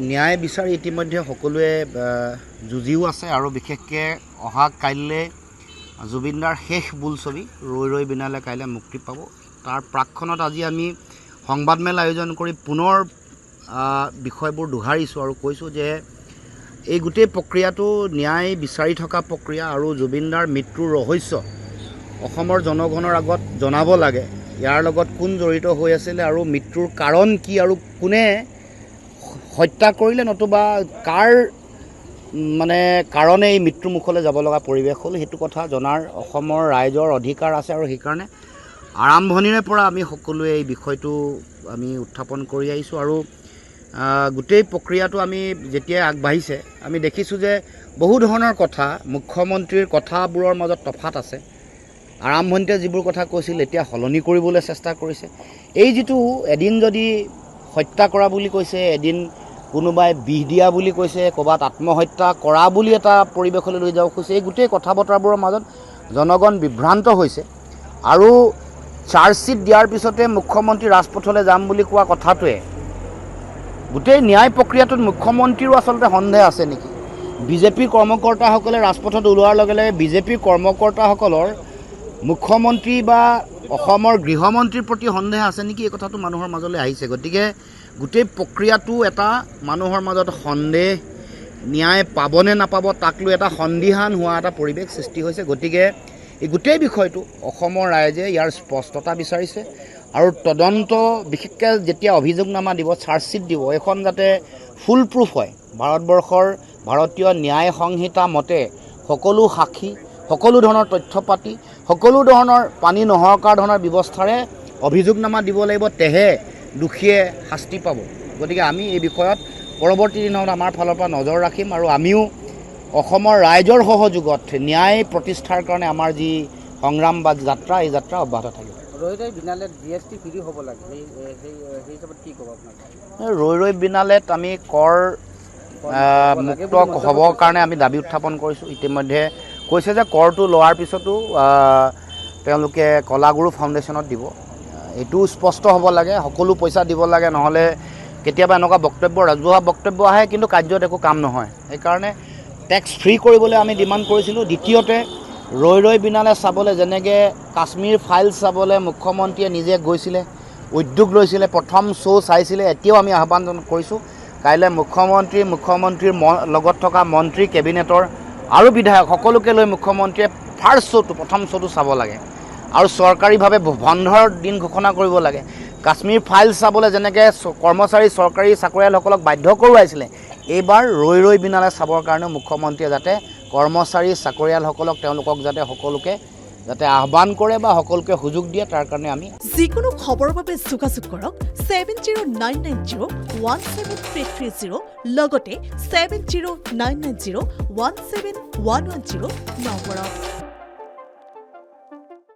ন্যায় বিচাৰি ইতিমধ্যে সকলোৱে যুঁজিও আছে আৰু বিশেষকৈ অহা কাইলৈ জুবিনদাৰ শেষ বোলছবি ৰৈ ৰৈ বিনালে কাইলৈ মুক্তি পাব। তাৰ প্ৰাকখনত আজি আমি সংবাদমেল আয়োজন কৰি পুনৰ বিষয়বোৰ দোহাৰিছোঁ আৰু কৈছোঁ যে এই গোটেই প্ৰক্ৰিয়াটো ন্যায় বিচাৰি থকা প্ৰক্ৰিয়া আৰু জুবিনদাৰ মৃত্যুৰ ৰহস্য অসমৰ জনগণৰ আগত জনাব লাগে। ইয়াৰ লগত কোন জড়িত হৈ আছিলে আৰু মৃত্যুৰ কাৰণ কি আৰু কোনে হত্যা কৰিলে নতুবা কাৰ কাৰণে এই মৃত্যুৰ মুখলৈ যাব লগা পৰিৱেশ হ'ল সেইটো কথা জনাৰ অসমৰ ৰাইজৰ অধিকাৰ আছে আৰু সেইকাৰণে আৰম্ভণিৰে পৰা আমি সকলোৱে এই বিষয়টো আমি উত্থাপন কৰি আহিছোঁ আৰু গোটেই প্ৰক্ৰিয়াটো আমি যেতিয়া আগবাঢ়িছে আমি দেখিছোঁ যে বহু ধৰণৰ কথা মুখ্যমন্ত্ৰীৰ কথাবোৰৰ মাজত তফাত আছে। আৰম্ভণিতে যিবোৰ কথা কৈছিল এতিয়া সলনি কৰিবলৈ চেষ্টা কৰিছে। এই যিটো এদিন যদি হত্যা কৰা বুলি কৈছে, এদিন কোনোবাই বিষ দিয়া বুলি কৈছে, ক'ৰবাত আত্মহত্যা কৰা বুলি এটা পৰিৱেশলৈ লৈ যাব খুজিছে, এই গোটেই কথা বতৰাবোৰৰ মাজত জনগণ বিভ্ৰান্ত হৈছে আৰু চাৰ্জশ্বিট দিয়াৰ পিছতে মুখ্যমন্ত্ৰী ৰাজপথলৈ যাম বুলি কোৱা কথাটোৱে গোটেই ন্যায় প্ৰক্ৰিয়াটোত মুখ্যমন্ত্ৰীৰো আচলতে সন্দেহ আছে নেকি? বিজেপিৰ কৰ্মকৰ্তাসকলে ৰাজপথত ওলোৱাৰ লগে লগে বিজেপিৰ কৰ্মকৰ্তাসকলৰ মুখ্যমন্ত্ৰী বা অসমৰ গৃহমন্ত্ৰীৰ প্ৰতি সন্দেহ আছে নেকি? এই কথাটো মানুহৰ মাজলৈ আহিছে। গতিকে গোটেই প্ৰক্ৰিয়াটো এটা মানুহৰ মাজত সন্দেহ, ন্যায় পাবনে নাপাব তাক লৈ এটা সন্দিহান হোৱা এটা পৰিৱেশ সৃষ্টি হৈছে। গতিকে এই গোটেই বিষয়টো অসমৰ ৰাইজে ইয়াৰ স্পষ্টতা বিচাৰিছে আৰু তদন্ত বিশেষকৈ যেতিয়া অভিযোগনামা দিব, চাৰ্জশ্বিট দিব, এইখন যাতে ফুল প্ৰুফ হয়। ভাৰতবৰ্ষৰ ভাৰতীয় ন্যায় সংহিতা মতে সকলো সাক্ষী, সকলো ধৰণৰ তথ্য পাতি, সকলো ধৰণৰ পানী নহৰকাৰ ধৰণৰ ব্যৱস্থাৰে অভিযোগনামা দিব লাগিব, তেহে দোষীয়ে শাস্তি পাব। গতিকে আমি এই বিষয়ত পৰৱৰ্তী দিনত আমাৰ ফালৰ পৰা নজৰ ৰাখিম আৰু আমিও অসমৰ ৰাইজৰ সহযোগত ন্যায় প্ৰতিষ্ঠাৰ কাৰণে আমাৰ যি সংগ্ৰাম বা যাত্ৰা, এই যাত্ৰা অব্যাহত থাকিব। ৰৈ ৰৈ বিনালেত GST ফ্ৰী হ'ব লাগে, সেই হিচাপত কি ক'ব আপোনাক? ৰৈ ৰৈ বিনালেত আমি কৰ মুক্ত হ'বৰ কাৰণে আমি দাবী উত্থাপন কৰিছোঁ। ইতিমধ্যে কৈছে যে কৰটো লোৱাৰ পিছতো তেওঁলোকে কলাগুৰু ফাউণ্ডেশ্যনত দিব। এইটোও স্পষ্ট হ'ব লাগে, সকলো পইচা দিব লাগে, নহ'লে কেতিয়াবা এনেকুৱা বক্তব্য, ৰাজহুৱা বক্তব্য আহে কিন্তু কাৰ্যত একো কাম নহয়। সেইকাৰণে টেক্স ফ্ৰী কৰিবলৈ আমি ডিমাণ্ড কৰিছিলোঁ। দ্বিতীয়তে ৰৈ ৰৈ বিনালে চাবলৈ, যেনেকৈ কাশ্মীৰ ফাইলছ চাবলৈ মুখ্যমন্ত্ৰীয়ে নিজে গৈছিলে, উদ্যোগ লৈছিলে, প্ৰথম শ্ব' চাইছিলে, এতিয়াও আমি আহ্বান কৰিছোঁ কাইলৈ মুখ্যমন্ত্ৰীৰ লগত থকা মন্ত্ৰী, কেবিনেটৰ আৰু বিধায়ক সকলোকে লৈ মুখ্যমন্ত্ৰীয়ে ফাৰ্ষ্ট শ্ব'টো, প্ৰথম শ্ব'টো চাব লাগে আৰু চৰকাৰীভাৱে বন্ধৰ দিন ঘোষণা কৰিব লাগে। কাশ্মীৰ ফাইলছ চাবলৈ যেনেকৈ কৰ্মচাৰী, চৰকাৰী চাকৰিয়ালসকলক বাধ্য কৰোৱাইছিলে, এইবাৰ ৰৈ ৰৈ বিনালে চাবৰ কাৰণেও মুখ্যমন্ত্ৰীয়ে যাতে কৰ্মচাৰী চাকৰিয়ালসকলক তেওঁলোকক যাতে সকলোকে যাতে আহ্বান কৰে বা সকলোকে সুযোগ দিয়ে, তাৰ কাৰণে আমি যিকোনো খবৰৰ বাবে যোগাযোগ কৰক 7099017330 লগতে 7099017110 নম্বৰত।